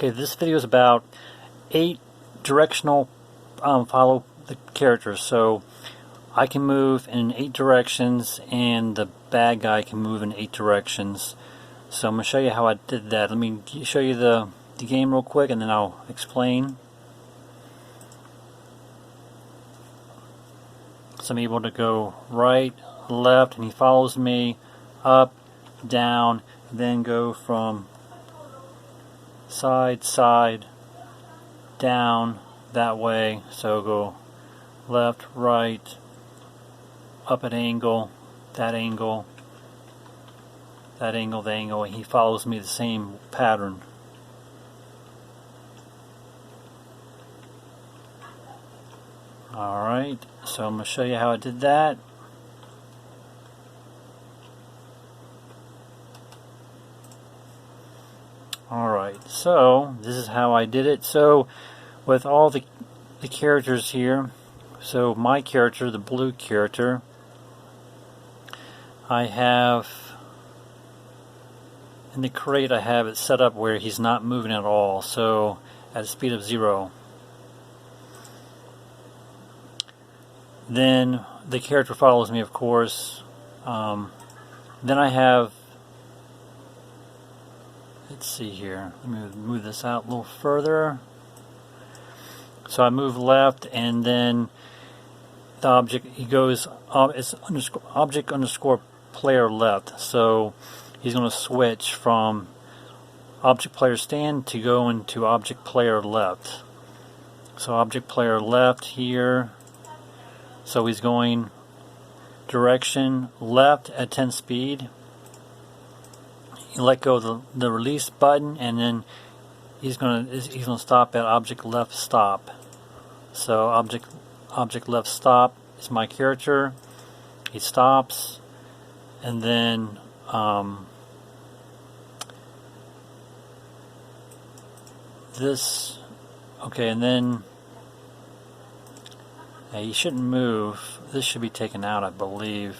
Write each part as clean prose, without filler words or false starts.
Okay, this video is about 8 directional follow the characters. So I can move in 8 directions and the bad guy can move in 8 directions. So I'm going to show you how I did that. Let me show you the game real quick and then I'll explain. So I'm able to go right, left, and he follows me, up, down, and then go from side, side, down, that way. So go left, right, up at angle, that angle, that angle, the angle, and he follows me the same pattern. Alright, so I'm going to show you how I did that. Alright, so this is how I did it. So with all the characters here, so my character, the blue character, I have in the crate I have it set up where he's not moving at all, so at a speed of 0. Then the character follows me, of course. Then I have, let's see here, let me move this out a little further. So I move left, and then the object, he goes, it's object underscore player left. So he's going to switch from object player stand to go into object player left. So object player left here. So he's going direction left at 10 speed. You let go of the release button, and then he's going to stop at object left stop. So object left stop is my character. He stops, and then this. Okay, and then. You shouldn't move. This should be taken out, I believe.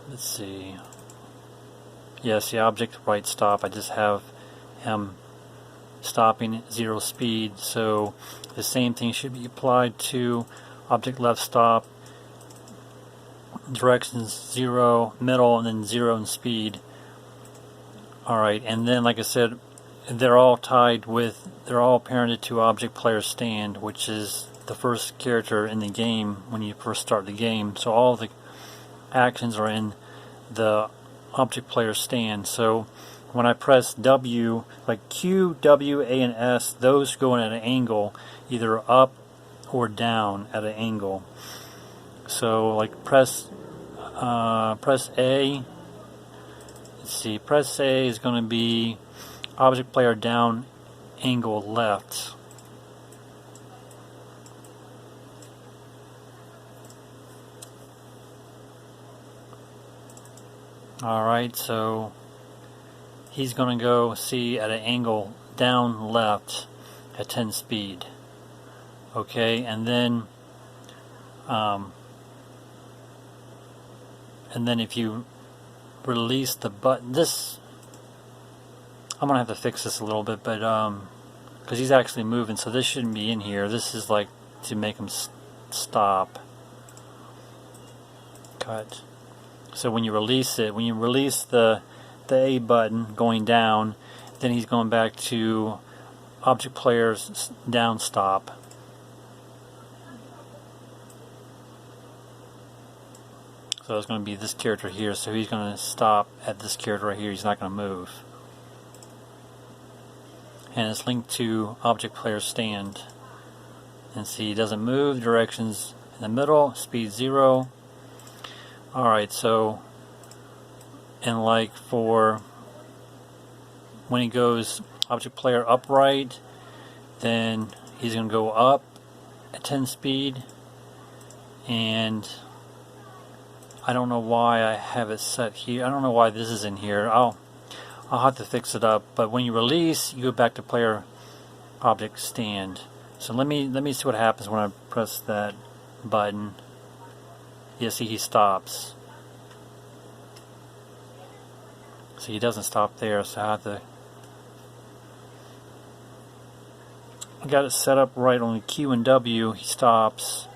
Let's see. Yes, the object right stop. I just have him stopping at 0 speed. So the same thing should be applied to object left stop. Directions 0, middle, and then 0 in speed. Alright, and then like I said, they're all parented to object player stand, which is the first character in the game when you first start the game. So all the actions are in the object player stand. So when I press W, like Q, W, A, and S, those go in at an angle, either up or down at an angle. So like press A. Let's see, press A is going to be object player down, angle left. Alright, so he's going to go see at an angle down left at 10 speed. Okay, and then if you release the button, this, I'm going to have to fix this a little bit, but because he's actually moving, so this shouldn't be in here. This is like to make him stop. Cut. So when you release it, when you release the A button going down, then he's going back to object player's down stop. So it's going to be this character here, so he's going to stop at this character right here. He's not going to move. And it's linked to object player stand. And see, he doesn't move. Directions in the middle, speed 0. Alright, so, and like for when he goes object player upright, then he's going to go up at 10 speed. And I don't know why I have it set here. I don't know why this is in here. I'll have to fix it up. But when you release, you go back to player object stand. So let me see what happens when I press that button. You see he stops. So he doesn't stop there, so I have to... I got it set up right on Q and W, he stops.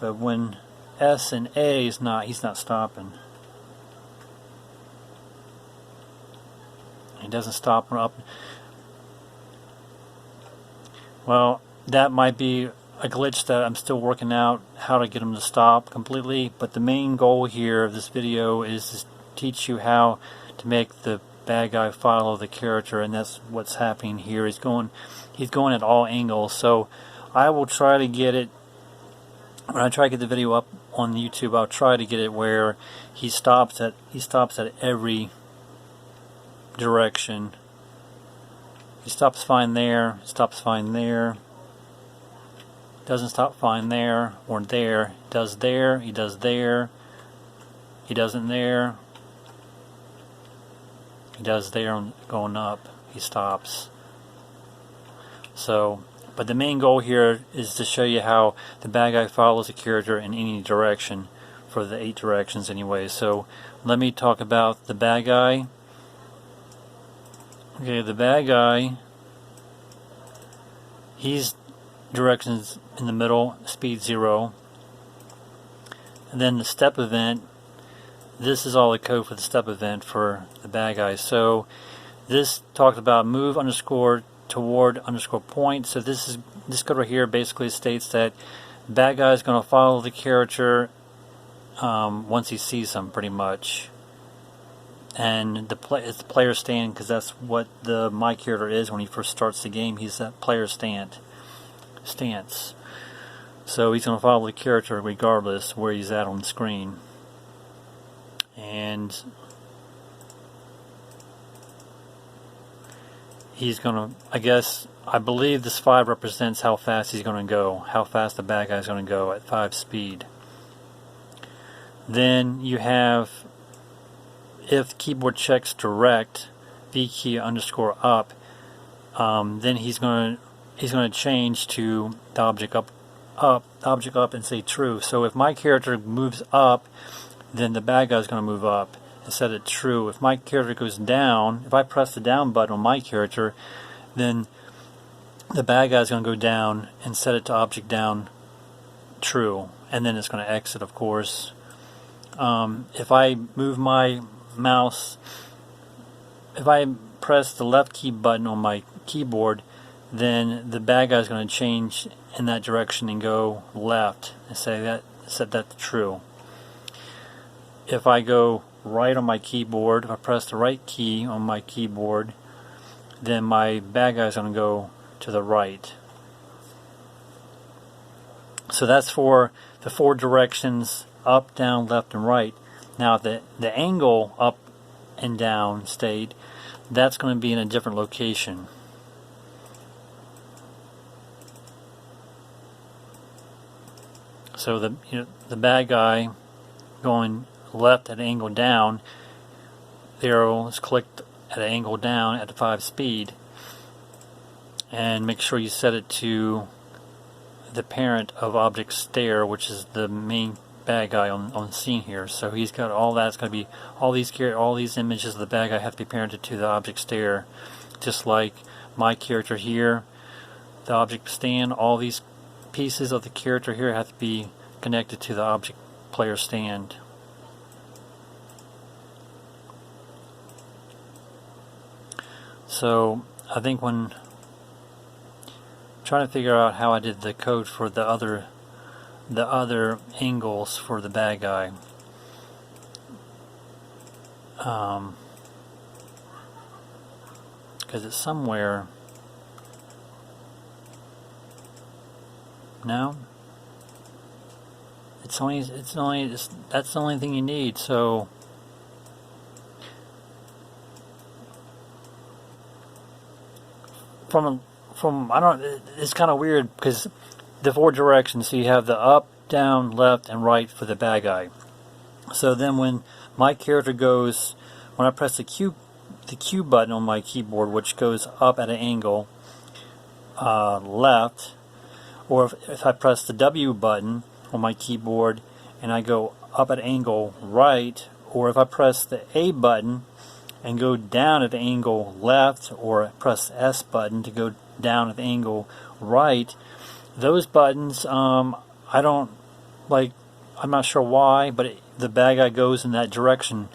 But when S and A is not, he's not stopping. He doesn't stop or up. Well, that might be a glitch that I'm still working out how to get him to stop completely, but the main goal here of this video is to teach you how to make the bad guy follow the character, and that's what's happening here. He's going at all angles. So I will try to get it, when I try to get the video up on YouTube, I'll try to get it where he stops at every direction. He stops fine there, stops fine there, doesn't stop fine there or there, does there, he does there, he doesn't there, he does there going up, he stops. So, but the main goal here is to show you how the bad guy follows a character in any direction, for the 8 directions anyway. So let me talk about the bad guy. Okay, the bad guy, he's directions in the middle, speed 0. And then the step event, this is all the code for the step event for the bad guy. So this talked about move underscore toward underscore point. So this code right here basically states that the bad guy is going to follow the character once he sees him, pretty much. And it's the player stand, because that's what my character is when he first starts the game. He's that player stance. So he's going to follow the character regardless where he's at on the screen. And he's going to, I believe this 5 represents how fast he's going to go, how fast the bad guy's going to go at 5 speed. Then you have, if keyboard checks direct, V key underscore up, then he's going to change to the object up and say true. So if my character moves up, then the bad guy is going to move up and set it true. If my character goes down, if I press the down button on my character, then the bad guy is going to go down and set it to object down true, and then it's going to exit, of course. If I move my mouse, if I press the left key button on my keyboard, then the bad guy is going to change in that direction and go left and set that to true. If I go right on my keyboard, if I press the right key on my keyboard, then my bad guy is going to go to the right. So that's for the 4 directions: up, down, left, and right. Now the angle up and down state, that's going to be in a different location. So the bad guy going left at an angle down, the arrow is clicked at an angle down at the 5 speed, and make sure you set it to the parent of object stare, which is the main bad guy on scene here. So he's got all that. It's going to be all these images of the bad guy have to be parented to the object stare, just like my character here, the object stand. All these pieces of the character here have to be connected to the object player stand. So I think when trying to figure out how I did the code for the other angles for the bad guy, because it's somewhere. No, that's the only thing you need. So it's kind of weird because the 4 directions. So you have the up, down, left, and right for the bad guy. So then when my character goes, when I press the Q button on my keyboard, which goes up at an angle, left, or if I press the W button on my keyboard and I go up at angle right, or if I press the A button and go down at the angle left, or press S button to go down at the angle right, those buttons, I don't like, I'm not sure why, but the bad guy goes in that direction,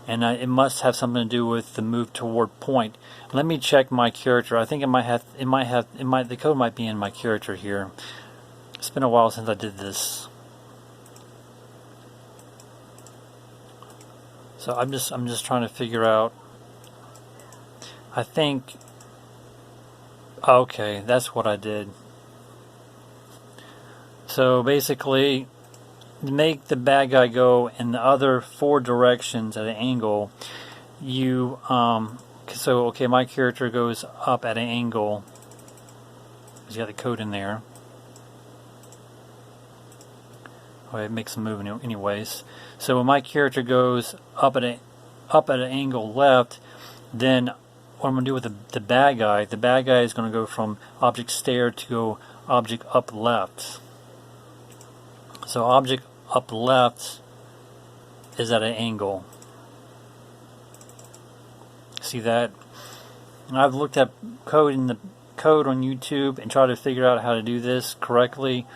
and it must have something to do with the move toward point. Let me check my character. I think the code might be in my character here. It's been a while since I did this. So I'm just trying to figure out. I think, okay, that's what I did. So basically, to make the bad guy go in the other 4 directions at an angle, you so okay, my character goes up at an angle. He's got the code in there. Oh, it makes a move anyways. So when my character goes up at an angle left, then what I'm going to do with the bad guy is going to go from object stare to go object up left. So object up left is at an angle. See that? And I've looked at code on YouTube and tried to figure out how to do this correctly.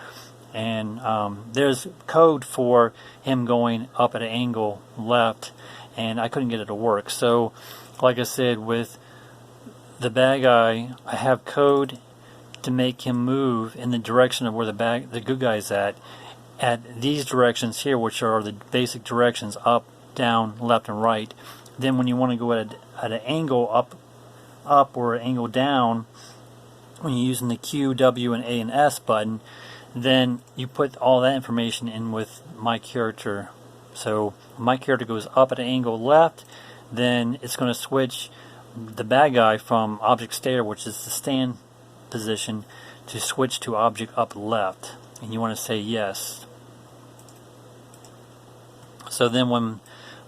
And there's code for him going up at an angle left, and I couldn't get it to work. So, like I said, with the bad guy, I have code to make him move in the direction of where the good guy's at these directions here, which are the basic directions: up, down, left, and right. Then when you want to go at an angle up or an angle down, when you're using the Q, W, and A and S button, then you put all that information in with my character. So my character goes up at an angle left, then it's going to switch the bad guy from object stare, which is the stand position, to switch to object up left. And you want to say yes. So then when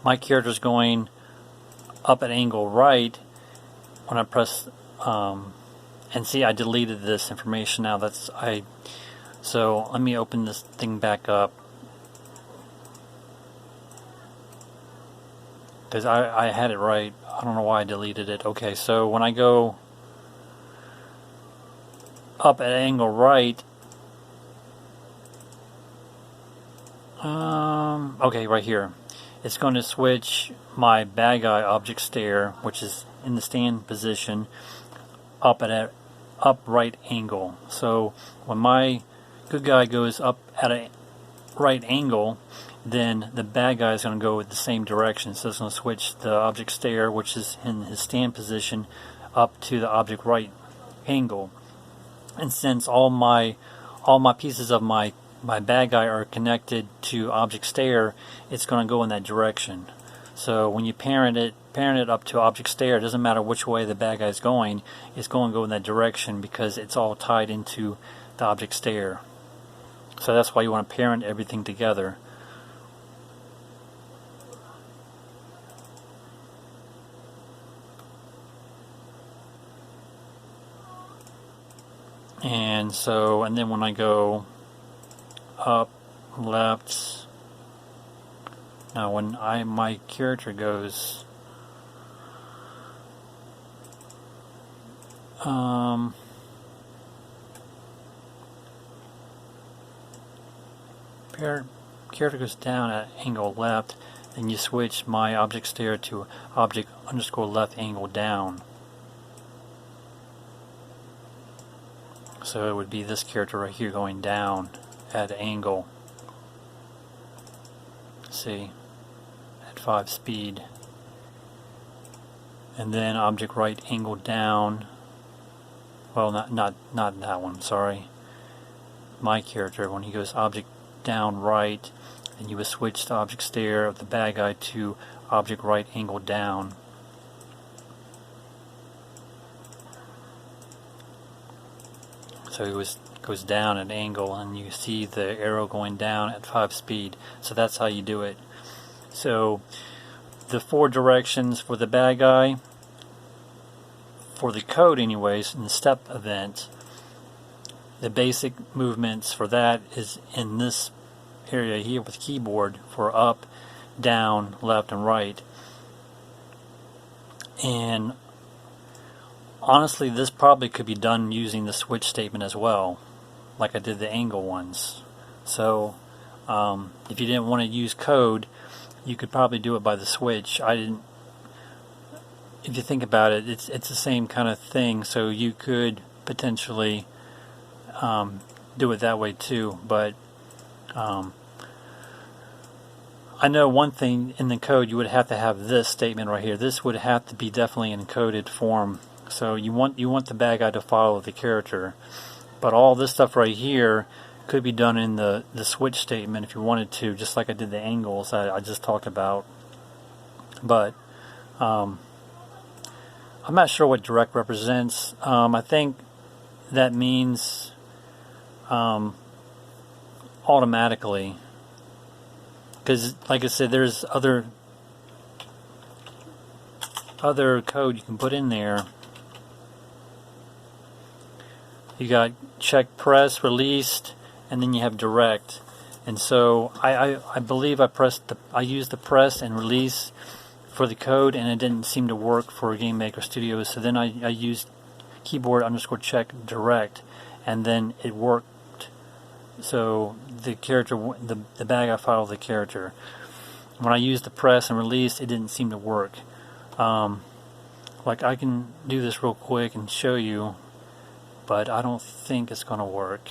my character is going up at angle right, when I press and see, I deleted this information now. So let me open this thing back up, because I had it right. I don't know why I deleted it. Okay, so when I go up at angle right, okay, right here, it's going to switch my bad guy object stare, which is in the stand position, up at an right angle. So when my good guy goes up at a right angle, then the bad guy is going to go in the same direction. So it's going to switch the object stare, which is in his stand position, up to the object right angle. And since all my pieces of my bad guy are connected to object stare, it's going to go in that direction. So when you parent it up to object stare, it doesn't matter which way the bad guy is going, it's going to go in that direction because it's all tied into the object stare. So that's why you want to parent everything together. And then when I go up, left, now when my character goes character goes down at angle left, then you switch my object stare to object underscore left angle down. So it would be this character right here going down at an angle. See, at 5 speed. And then object right angle down. Well, not that one, sorry. My character, when he goes object down right, and you would switch the object stare of the bad guy to object right angle down. So it goes down at an angle, and you see the arrow going down at 5 speed. So that's how you do it. So the 4 directions for the bad guy, for the code anyways, in the step event, the basic movements for that is in this area here with keyboard for up, down, left, and right. And honestly, this probably could be done using the switch statement as well, like I did the angle ones. So if you didn't want to use code, you could probably do it by the switch. I didn't. If you think about it, it's the same kind of thing. So you could potentially do it that way too. But I know one thing in the code, you would have to have this statement right here. This would have to be definitely in encoded form. So you want the bad guy to follow the character. But all this stuff right here could be done in the switch statement if you wanted to, just like I did the angles I just talked about. But I'm not sure what direct represents. I think that means automatically, because like I said, there's other code you can put in there. You got check, press, released, and then you have direct. And so I believe I used the press and release for the code, and it didn't seem to work for Game Maker Studios. So then I used keyboard _ check direct, and then it worked. So the character, the bad guy followed the character. When I used the press and release, it didn't seem to work. Like I can do this real quick and show you, but I don't think it's going to work.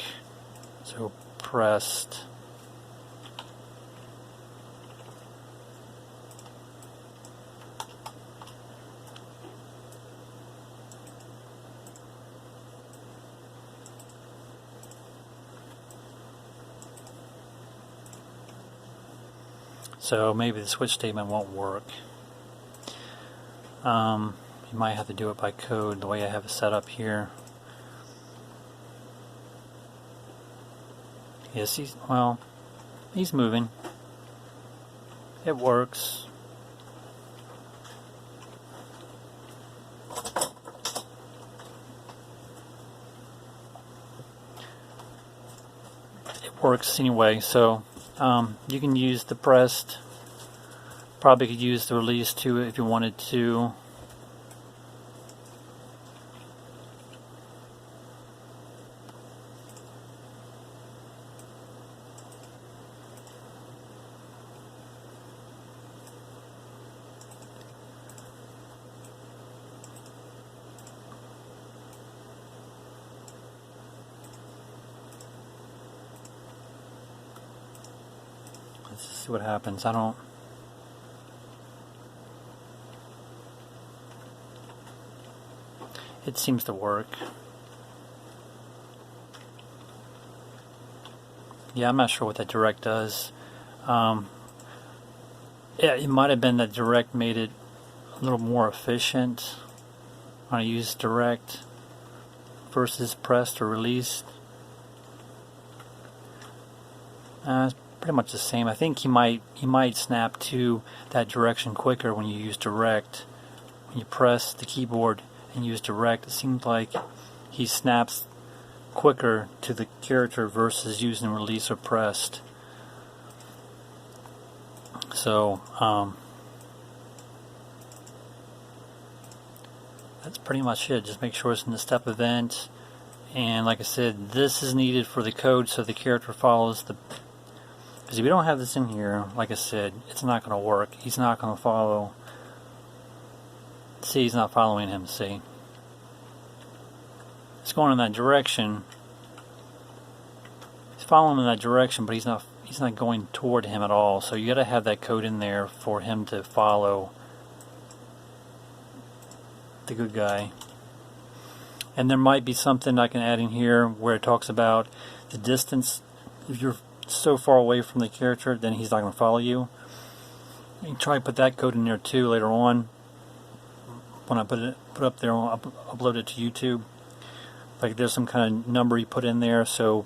So pressed. So maybe the switch statement won't work. You might have to do it by code the way I have it set up here. Yes, he's moving. It works. It works anyway, so you can use the pressed. Probably could use the release too if you wanted to. Let's see what happens. It seems to work. Yeah, I'm not sure what that direct does. Yeah, it might have been that direct made it a little more efficient when I use direct versus pressed or released. It's pretty much the same. I think he might snap to that direction quicker when you use direct. When you press the keyboard and use direct, it seems like he snaps quicker to the character versus using release or pressed. So that's pretty much it. Just make sure it's in the step event, and like I said, this is needed for the code so the character follows the. Because if we don't have this in here, like I said, it's not going to work. He's not going to follow. See, he's not following him, see. It's going in that direction. He's following in that direction, but he's not going toward him at all. So you got to have that code in there for him to follow the good guy. And there might be something I can add in here where it talks about the distance. If you're so far away from the character, then he's not going to follow you. You can try to put that code in there too later on. When I put it up there, I'll upload it to YouTube. Like there's some kind of number you put in there, so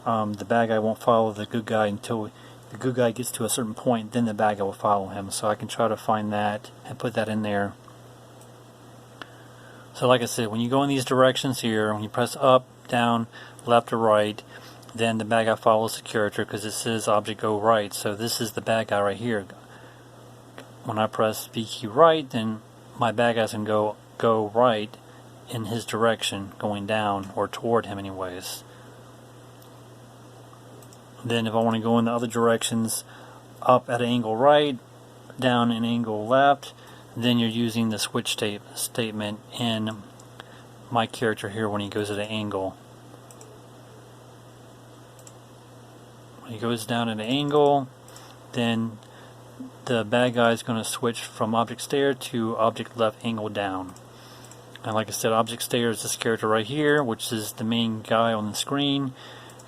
the bad guy won't follow the good guy until the good guy gets to a certain point. Then the bad guy will follow him. So I can try to find that and put that in there. So like I said, when you go in these directions here, when you press up, down, left, or right, then the bad guy follows the character because it says object go right. So this is the bad guy right here. When I press V key right, then my bad guy's going to go right in his direction, going down or toward him anyways. Then if I want to go in the other directions, up at an angle right, down an angle left, then you're using the switch statement in my character here when he goes at an angle. When he goes down at an angle, then the bad guy is going to switch from object stare to object left angle down. And like I said, object stare is this character right here, which is the main guy on the screen,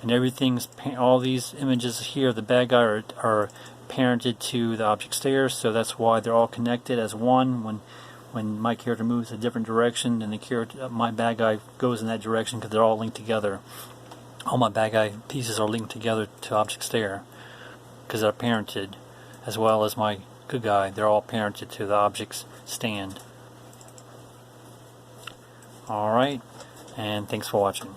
and everything's, all these images here, the bad guy are parented to the object stare, so that's why they're all connected as one. When my character moves a different direction, then the character, my bad guy goes in that direction because they're all linked together. All my bad guy pieces are linked together to object stare because they're parented, as well as my good guy. They're all parented to the object's stand. Alright, and thanks for watching.